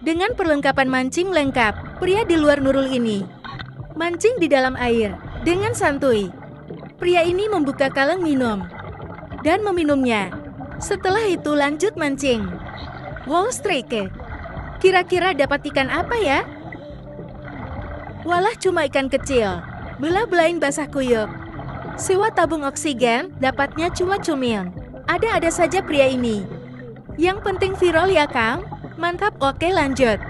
Dengan perlengkapan mancing lengkap, pria di luar Nurul ini mancing di dalam air dengan santuy. Pria ini membuka kaleng minum dan meminumnya. Setelah itu lanjut mancing. Wow, Strike. Kira-kira dapat ikan apa ya? Walah, cuma ikan kecil. Belah-belahin basah kuyup. Sewa tabung oksigen, dapatnya cuma cumil. Ada-ada saja pria ini. Yang penting viral ya, Kang? Mantap, oke lanjut.